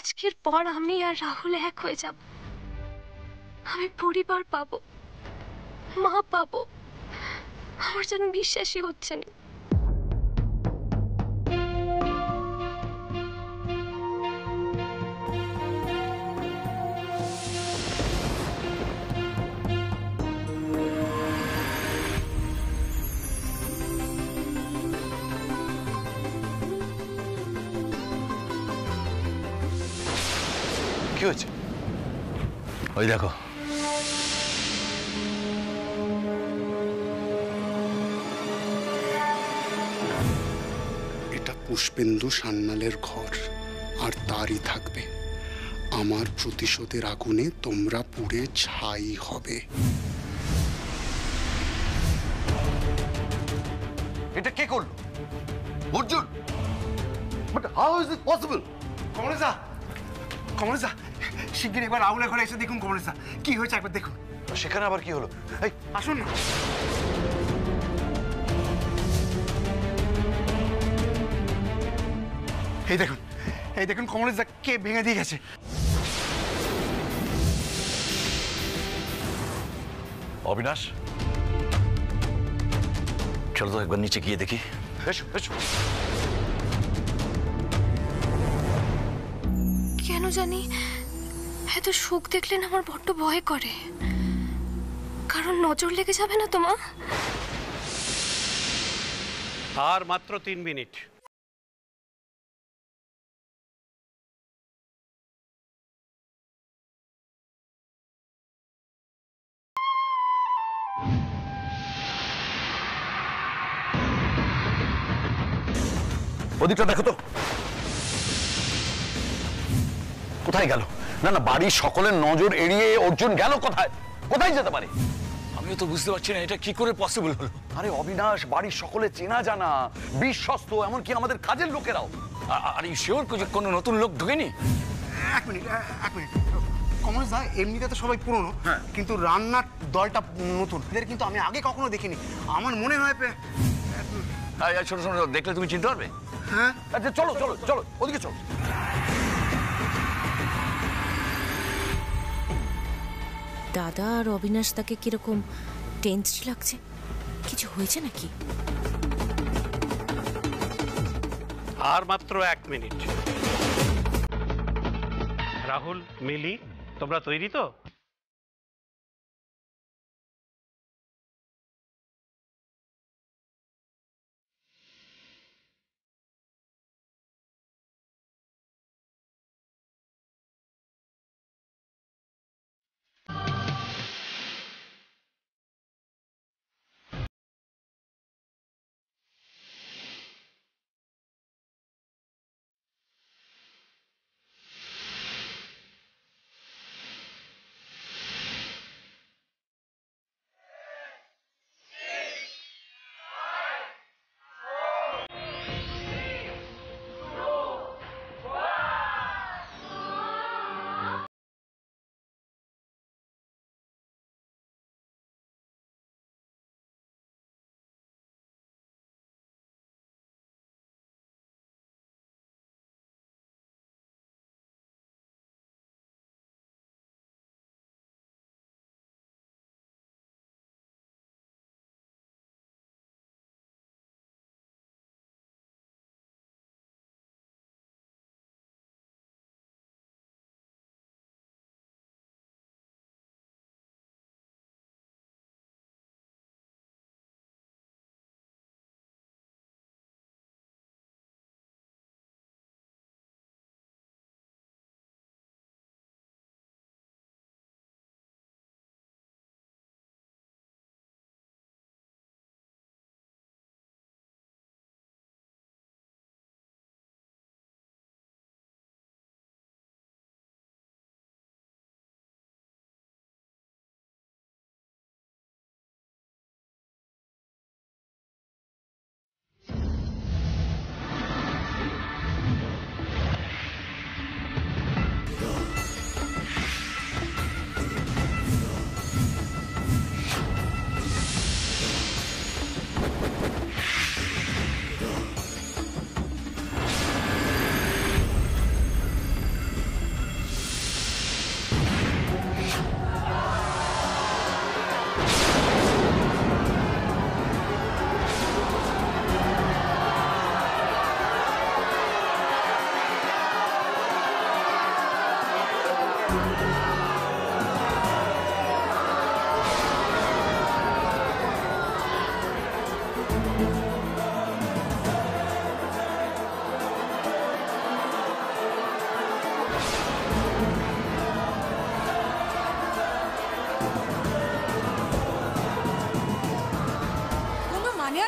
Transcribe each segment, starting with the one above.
আজকের পর আমি আর রাহুল এক হয়ে যাব। আমি পরিবার পাবো, মা পাবো। আমার যেন বিশ্বাসই হচ্ছে না। কি হয়েছে? ওই দেখো, এটা পুষ্পেন্দু সান্যালের ঘর, আর তারই থাকবে। আমার প্রতিশোধের আগুনে তোমরা পুড়ে ছাই হবে। এটা কে করলো? Arjun? But how is it possible? কমলেশা, কমলেশা, শিগগির একবার রাহুলের ঘরে এসে দেখুন কমলেশা, কি হয়েছে একবার দেখুন। সেখানে আবার কি হলো? এই আসুন না। এই দেখুন, এই দেখুন কমলেশা কে ভেঙে দিয়ে গেছে। অবিনাশ, চলো তো একবার নিচে গিয়ে দেখি। এসো এসো। কেন জানি এত শোক দেখলে না আমার বড্ড ভয় করে। কারণ নজর লেগে যাবে না তোমার? আর মাত্র 3 মিনিট। ওদিকটা দেখো তো, কোথায় গেল? না না, বাড়ির সকলের নজর এড়িয়ে অর্জুন গেল কোথায়? কোথায় যেতে পারে? আমিও তো বুঝতে পারছি না এটা কি করে পসিবল হলো। আরে অবিনাশ, বাড়ির সকলে চেনা জানা, বিশ্বস্ত, এমনকি আমাদের কাজের লোকেরাও। আর ইউ শিওর কোনো নতুন লোক ঢোকেনি? এক মিনিট, এক মিনিট। কমলেশা, এমনিতে তো সবাই পুরনো, কিন্তু রান্নার দলটা নতুন। এদের কিন্তু আমি আগে কখনো দেখিনি। আমার মনে হয় ছোট ছোট দেখলে তুমি চিনতে পারবে। হ্যাঁ, আচ্ছা চলো চলো চলো, ওদিকে চলো। দাদা আর অবিনাশ তাকে কিরকম টেন্সড লাগছে? কিছু হয়েছে নাকি? আর মাত্র 1 মিনিট। রাহুল, মিলি, তোমরা তৈরি তো?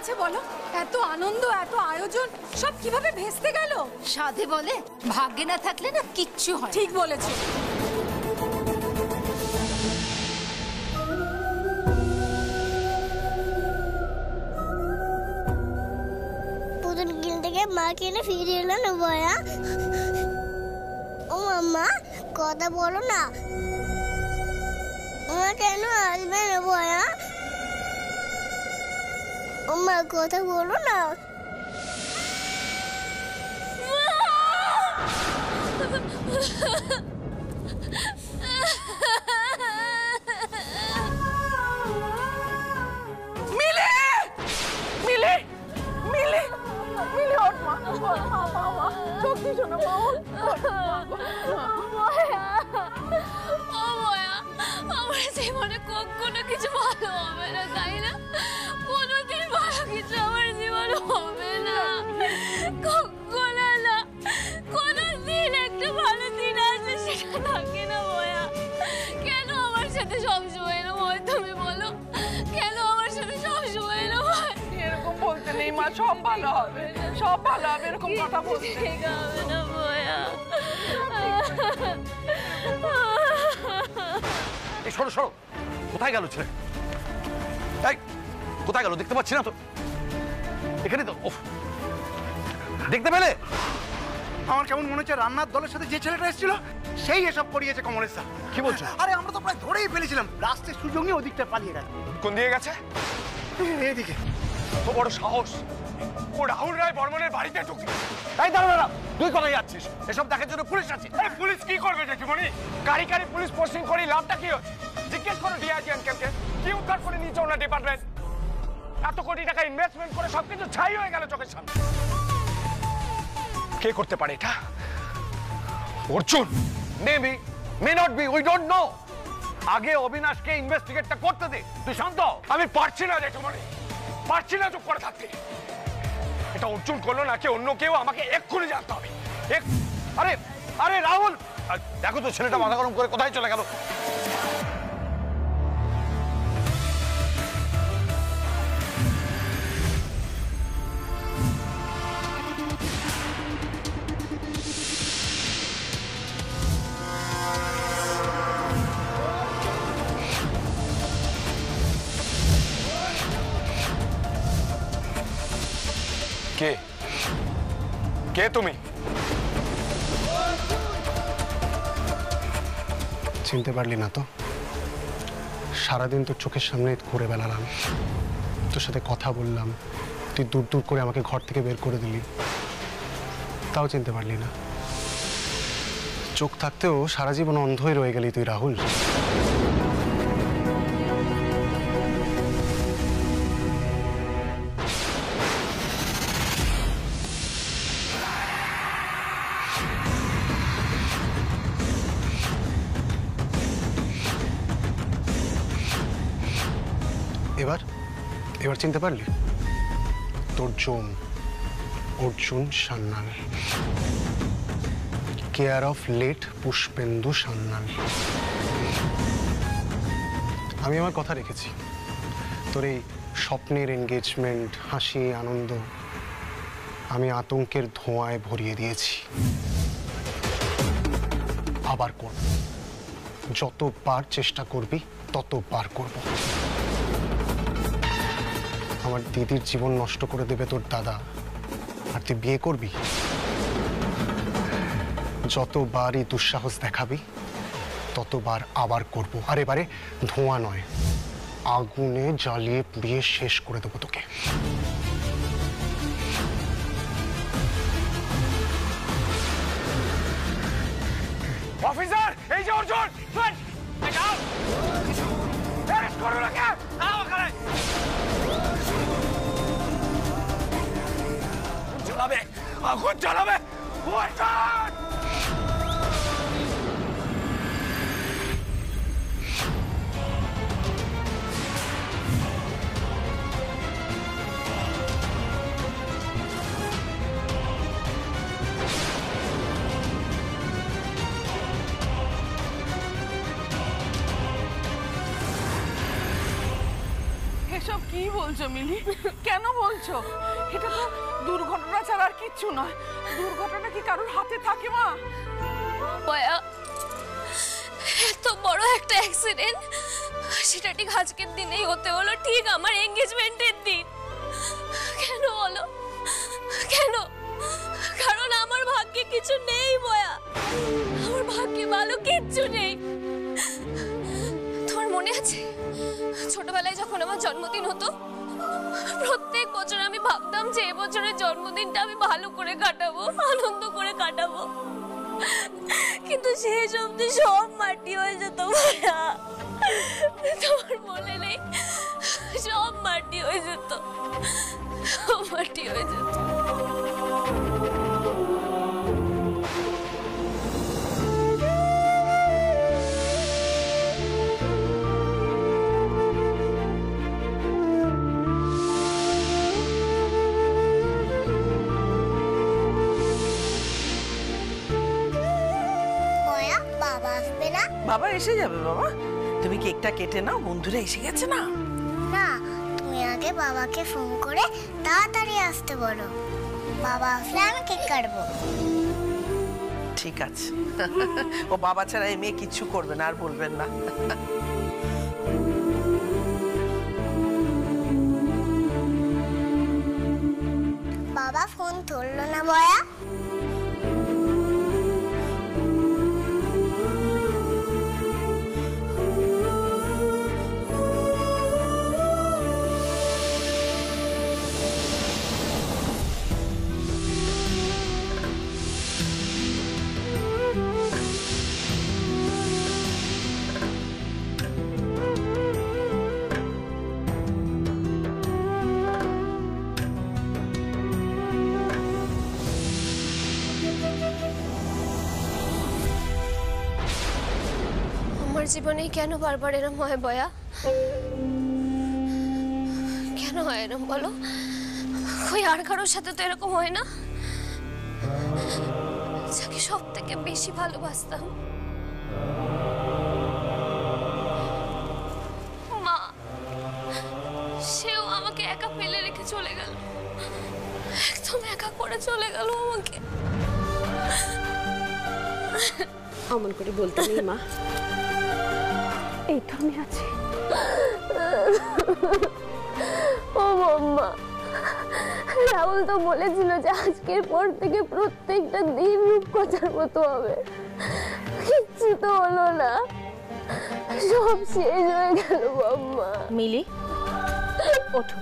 আছে বলো? এত আনন্দ, এত আয়োজন সব কিভাবে ভেস্তে গেল? সাধে বলে ভাগ্যে না থাকলে না কিচ্ছু হয়। ঠিক বলেছো। পুতুল গিল থেকে মা কিনে ফিরে এলো না বয়া। ও মাম্মা কথা বলো না, মা কেন আসবে না বয়া? মা কথা বলো না। মিলে মিলে মিলে মিলে ওঠ মা, সত্যি শোনো মা। আমার জীবনে কখনো কিছু ভালো হবে না, তাই না? কোনোদিন ভালো কিছু আমার জীবনে হবে না, কখনো না। কোনোদিন একটা ভালো দিন আসে সেটা থাকে না বয়া। কেন আমার সাথে সবসময় না হয়, তুমি বলো কেন আমার সাথে সবসময় না হয়? এরকম বলতে নেই মা, সব ভালো হবে, সব ভালো হবে, এরকম কথা বলতে ঠিক হবে না বয়া। এই সরো সরো, কোথায় গেল ছেলে? এই কোথায় গেল দেখতে পাচ্ছি না তো। এখানে তো দেখতে পেলে? আমার কেমন মনে হচ্ছে রান্নার দলের সাথে যে ছেলেটা এসেছিল সেই এসব করিয়েছে কমলেশ স্যার। কি বলছো? আরে আমরা তো প্রায় ধরেই ফেলেছিলাম, লাস্টের সুযোগ নিয়ে ওদিকটা পালিয়ে গেল। কোন দিকে গেছে? এইদিকে। তো বড় সাহস, ও রাহুল রায় বর্মনের বাড়িতে ঢুকে। এই দাঁড়া দাঁড়া, তুই কোথায় যাচ্ছিস? এসব দেখার জন্য পুলিশ আছে। পুলিশ কি করবে জেঠিমণি? গাড়ি গাড়ি পুলিশ পোস্টিং করে লাভটা কি হচ্ছে? জিজ্ঞেস করো ডিআইজি আঙ্কেলকে, কি উদ্ধার করে নিয়েছে ওনার ডিপার্টমেন্ট? এত কোটি টাকা ইনভেস্টমেন্ট করে সবকিছু ছাই হয়ে গেল চোখের সামনে। কে করতে পারে এটা? Arjun? Maybe, may not be, we don't know. আগে অবিনাশকে ইনভেস্টিগেটটা করতে দে, তুই শান্ত হ। আমি পারছি না জেঠিমণি, পারছি না চুপ করে থাকতে। এটা অর্জুন করলো নাকি অন্য কেউ, আমাকে এক্ষুনি জানতে হবে। আরে আরে রাহুল, দেখো তো ছেলেটা মাথা গরম করে কোথায় চলে গেল। কে কে তুমি? চিনতে পারলি না তো? সারাদিন তোর চোখের সামনে ঘুরে বেড়ালাম, তোর সাথে কথা বললাম, তুই দূর দূর করে আমাকে ঘর থেকে বের করে দিলি, তাও চিনতে পারলি না। চোখ থাকতেও সারা জীবন অন্ধই রয়ে গেলি তুই রাহুল। এবার এবার চিনতে পারলি? তোর জম Arjun Sanyal, care of late Pushpendu Sanyal. আমি আমার কথা রেখেছি। তোর এই স্বপ্নের এনগেজমেন্ট, হাসি আনন্দ আমি আতঙ্কের ধোঁয়ায় ভরিয়ে দিয়েছি। আবার করব, যতবার চেষ্টা করবি ততবার করব। আমার দিদির জীবন নষ্ট করে দেবে তোর দাদা, আর তুই বিয়ে করবি? যতবারই দুঃসাহস দেখাবি ততবার আবার করব। আর এবারে ধোঁয়া নয়, আগুনে জ্বালিয়ে পুড়িয়ে শেষ করে দেবো তোকে। অফিসার, এই যে অর্জুন, করো না কে? জ্বালাবে, আগুন জ্বালাবে। এসব কি বলছো মিলি? কেন বলছো? এটা তো দুর্ঘটনা ছাড়া আর কিচ্ছু নয়। দুর্ঘটনা কি কারোর হাতে থাকে মা? বয়া, এত বড় একটা অ্যাক্সিডেন্ট সেটা ঠিক আজকের দিনেই হতে হলো, ঠিক আমার এনগেজমেন্টের দিন। কেন বলো কেন? কারণ আমার ভাগ্যে কিছু নেই বয়া, আমার ভাগ্যে ভালো কিচ্ছু নেই। তোমার মনে আছে ছোটবেলায় যখন আমার জন্মদিন হতো, প্রত্যেক বছর আমি ভাবতাম যে এবছরের জন্মদিনটা আমি ভালো করে কাটাবো, আনন্দ করে কাটাবো, কিন্তু শেষ অবধি সব মাটি হয়ে যেত ভাইয়া। তোমার মনে নেই? সব মাটি হয়ে যেত, সব মাটি হয়ে যেত। বাবা এসে যাবে বাবা, তুমি কেকটা কেটে নাও, বন্ধুরা এসে গেছে না? না, তুমি আগে বাবাকে ফোন করে তাড়াতাড়ি আসতে বলো, বাবা আসলে আমি কেক কাটবো। ঠিক আছে, ও বাবা ছাড়া এই মেয়ে কিচ্ছু করবে না, আর বলবেন না। বাবা ফোন ধরলো না বয়া? জীবনে কেন বারবার এরম হয় বয়া? কেন হয় এরম বলো? ওই আর কারোর সাথে তো এরকম হয় না, যাকে সব থেকে বেশি ভালোবাসতাম, মা, সেও আমাকে একা ফেলে রেখে চলে গেল, একদম একা করে চলে গেল আমাকে। অমন করে বলতে নেই মা, এই তো আমি আছি। ও মাম্মা, রাহুল তো বলেছিল যে আজকের পর থেকে প্রত্যেকটা দিন রূপকথার মতো হবে, কিচ্ছু তো হলো না, সব শেষ হয়ে গেল মাম্মা। মিলি ওঠো,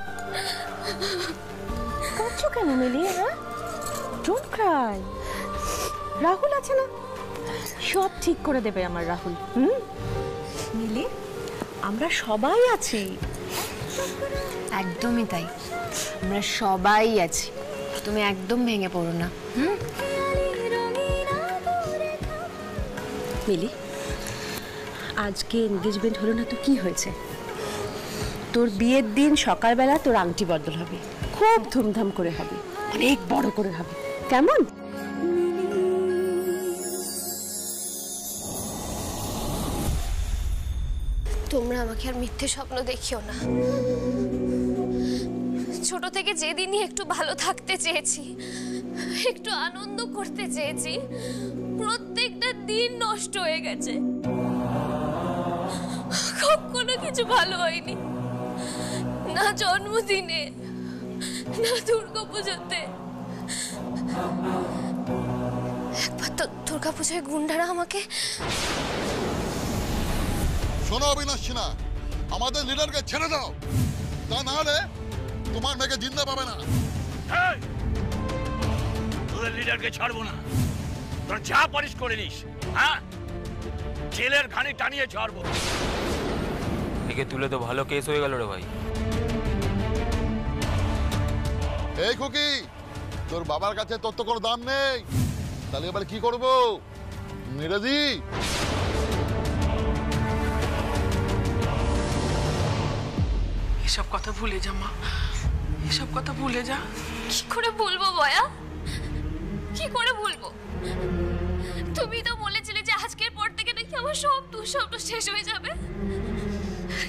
কাঁদছো কেন মিলি? ডোন্ট ক্রাই, রাহুল আছে না, সব ঠিক করে দেবে আমার রাহুল। মিলি, আমরা সবাই আছি। একদমই তাই, আমরা সবাই আছি, তুমি একদম ভেঙে পড়ো না। মিলি, আজকে এনগেজমেন্ট হলো না তো কি হয়েছে? তোর বিয়ের দিন সকালবেলা তোর আংটি বদল হবে, খুব ধুমধাম করে হবে, অনেক বড় করে হবে, কেমন? তোমরা আমাকে আর মিথ্যে স্বপ্ন দেখিও না। ছোট থেকে যেদিনই একটু ভালো থাকতে চেয়েছি, একটু আনন্দ করতে চেয়েছি, প্রত্যেকটা দিন নষ্ট হয়ে গেছে। কখনো কিছু ভালো হয়নি, না জন্মদিনে, না দুর্গাপুজোতে। একবার তো দুর্গাপুজোয় গুন্ডারা আমাকে। শোনো অবিনাশ সিনহা, আমাদের লিডারকে ছেড়ে দাও, তা না হলে তোমার মেয়েকে জিন্দা পাবে না। তোদের লিডারকে ছাড়বো না, তোর যা পারিস করে নিস। হ্যাঁ, জেলের ঘানি টানিয়ে ছাড়বো। একে তুলে তো ভালো কেস হয়ে গেল রে ভাই। এই খুকি, তোর বাবার কাছে তোর তো কোনো দাম নেই, তাহলে এবার কি করবো? মেরে দি। এসব কথা ভুলে যা মা, এসব কথা ভুলে যা। কি করে বলবো বয়া, কি করে বলবো? তুমি তো বলেছিলে যে আজকের পর থেকে নাকি আমার সব দুঃস্বপ্ন শেষ হয়ে যাবে,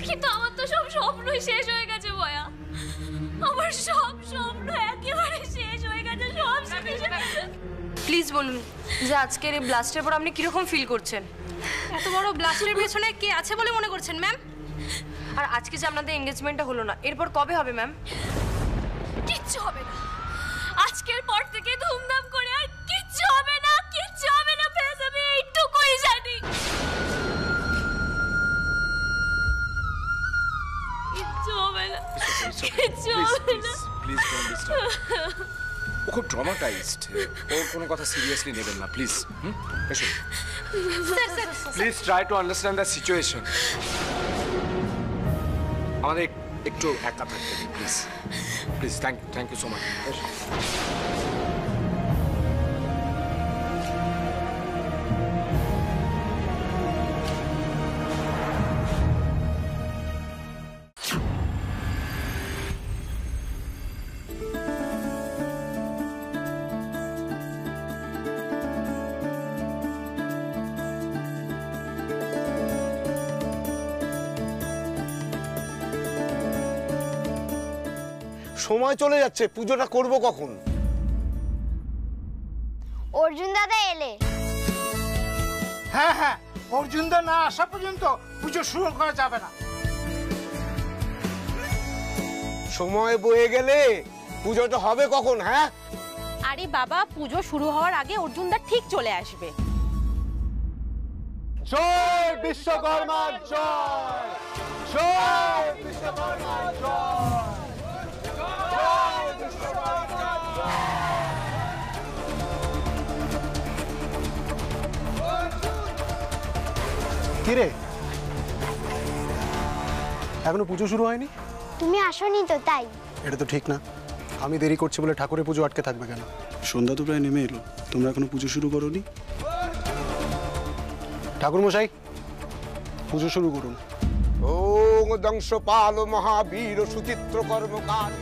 কিন্তু আমার তো সব স্বপ্নই শেষ হয়ে গেছে বয়া। আমার সব স্বপ্ন একেবারে শেষ হয়ে গেছে, সব শেষ। প্লিজ বলুন যে আজকের এই ব্লাস্টের পর আপনি কিরকম ফিল করছেন? এত বড় ব্লাস্টের পেছনে কে আছে বলে মনে করছেন ম্যাম? আর আজকে যে আপনাদের এনগেজমেন্টটা হলো না, এরপর কবে হবে ম্যাম? কিচ্ছু হবে না, আজকের পর থেকে ধুমধাম করে আর কিচ্ছু হবে না, কিচ্ছু হবে না, ব্যাস আমি এইটুকুই জানি। কিচ্ছু হবে না, কিচ্ছু হবে না। Please don't disturb. ও খুব ট্রমাটাইজড, ওর কোনো কথা সিরিয়াসলি নেবেন না প্লিজ। এসো please try to understand the situation. আমাদের একটু একা থাকতে দিন please, please. Thank you so much. সময় চলে যাচ্ছে, পুজোটা করব কখন? অর্জুন দাদা এলে। হ্যাঁ হ্যাঁ, অর্জুন দা না আসা পর্যন্ত পুজো শুরু করা যাবে না। সময় বয়ে গেলে পুজোটা হবে কখন? হ্যাঁ আরে বাবা, পুজো শুরু হওয়ার আগে অর্জুন দা ঠিক চলে আসবে। জয় বিশ্বকর্মা জয়, জয় বিশ্বকর্মা জয়। কিরে, এখনো পুজো শুরু হয়নি? তুমি আসোনি তো তাই। এটা তো ঠিক না। আমি দেরি করছি বলে ঠাকুরের পুজো আটকে থাকবে কেন? সন্ধ্যা তো প্রায় নেমে এলো, তোমরা এখনো পুজো শুরু করোনি? ঠাকুর মশাই, পুজো শুরু করুন। ওং দংশপাল মহাবীর সুচিত্র কর্মকার।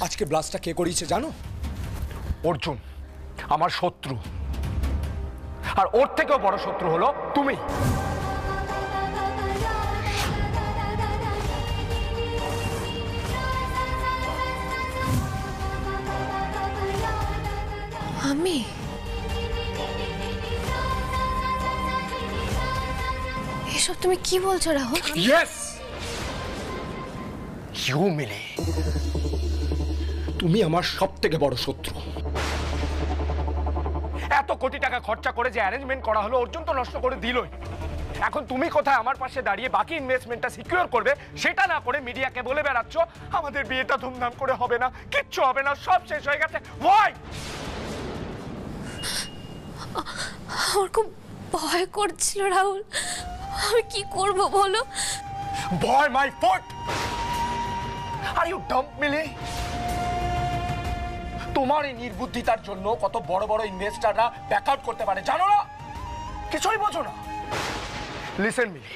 আজকে ব্লাস্টটা কে করিয়েছে জানো? অর্জুন, আমার শত্রু। আর ওর থেকেও বড় শত্রু হলো তুমি। আমি? এসব তুমি কি বলছো রাহুল? ইয়েস, ইউ মিলি, তুমি আমার সবথেকে বড় শত্রু। এত কোটি টাকা খরচা করে যে অ্যারেঞ্জমেন্ট করা হলো, অর্জুন তো নষ্ট করে দিলই। এখন তুমি কোথায় আমার পাশে দাঁড়িয়ে বাকি ইনভেস্টমেন্টটা সিকিউর করবে সেটা না করে মিডিয়াকে বলে বেড়াচ্ছ আমাদের বিয়েটা ধুমধাম করে হবে না, কিচ্ছু হবে না, সব শেষ হয়ে গেছে। ওয়াই? আমার খুব ভয় করছিল রাহুল, আমি কি করব বলো? ভয় my foot. Are you dumb Mili? তোমার এই নির্বুদ্ধিতার জন্য কত বড় বড় ইনভেস্টররা ব্যাকআউট করতে পারে জানো না? কিছুই বোঝো না। লিসেন মিলি,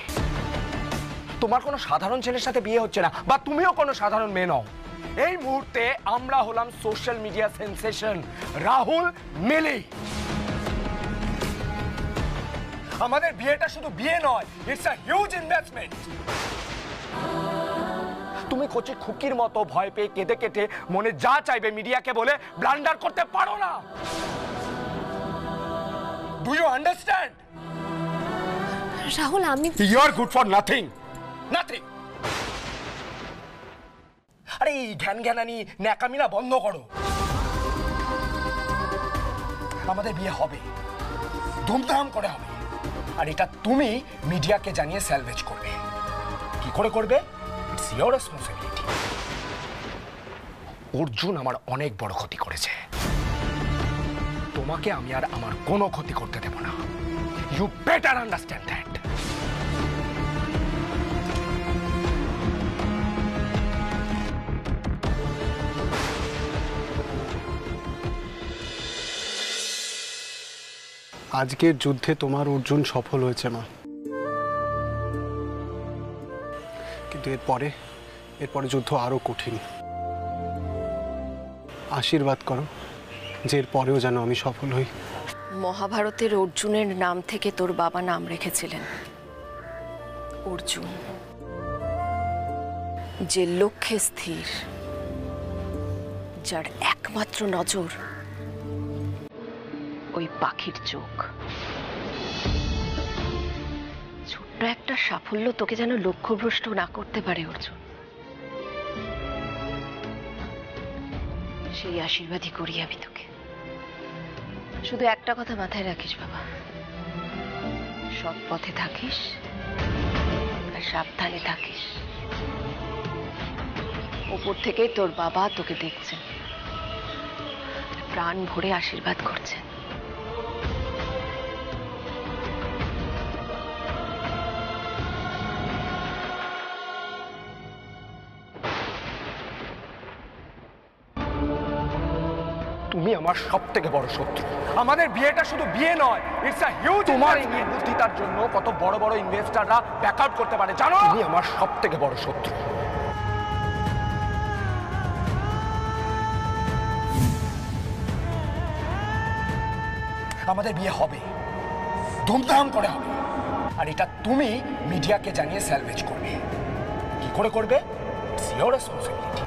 তোমার কোনো সাধারণ ছেলের সাথে বিয়ে হচ্ছে না, বা তুমিও কোনো সাধারণ মেয়ে নও। এই মুহূর্তে আমরা হলাম সোশ্যাল মিডিয়া সেন্সেশন, রাহুল মিলি। আমাদের বিয়েটা শুধু বিয়ে নয়, ইটস আ হিউজ ইনভেস্টমেন্ট। তুমি কচি খুকির মতো ভয় পেয়ে কেঁদে কেটে মনে যা চাইবে মিডিয়াকে বলে ব্লান্ডার করতে পারো না। Do you understand? রাহুল, আমি you are good for nothing, nothing. আরে এই জ্ঞান জ্ঞানানি ন্যাকামিনা বন্ধ করো। আমাদের বিয়ে হবে, ধুমধাম করে হবে, আর এটা তুমি মিডিয়াকে জানিয়ে স্যালভেজ করবে। কি করে করবে? It's your responsibility. অর্জুন আমার অনেক বড় ক্ষতি করেছে, তোমাকে আমি আর আমার কোনো ক্ষতি করতে দেব না। You better understand that. আজকের যুদ্ধে তোমার অর্জুন সফল হয়েছে মা, কিন্তু এরপরে যুদ্ধ আরো কঠিন। আশীর্বাদ করো যে এর পরেও যেন আমি সফল হই। মহাভারতের অর্জুনের নাম থেকে তোর বাবা নাম রেখেছিলেন অর্জুন, যে লক্ষ্যে স্থির, যার একমাত্র নজর ওই পাখির চোখ। ছোট্ট একটা সাফল্য তোকে যেন লক্ষ্যভ্রষ্ট না করতে পারে অর্জুন, সেই আশীর্বাদই করি আমি তোকে। শুধু একটা কথা মাথায় রাখিস বাবা, সৎ পথে থাকিস আর সাবধানে থাকিস। উপর থেকেই তোর বাবা তোকে দেখছেন, প্রাণ ভরে আশীর্বাদ করছেন। তুমি আমার সবথেকে বড় শত্রু। আমাদের বিয়েটা শুধু বিয়ে নয়, ইটস আ হিউজ। তোমার এই নির্বুদ্ধিতার জন্য কত বড় বড় ইনভেস্টররা ব্যাকআউট করতে পারে জানো? তুমি আমার সবথেকে বড় শত্রু। আমাদের বিয়ে হবে, ধুমধাম করে হবে, আর এটা তুমি মিডিয়াকে জানিয়ে স্যালভেজ করবে। কি করে করবে? It's your responsibility.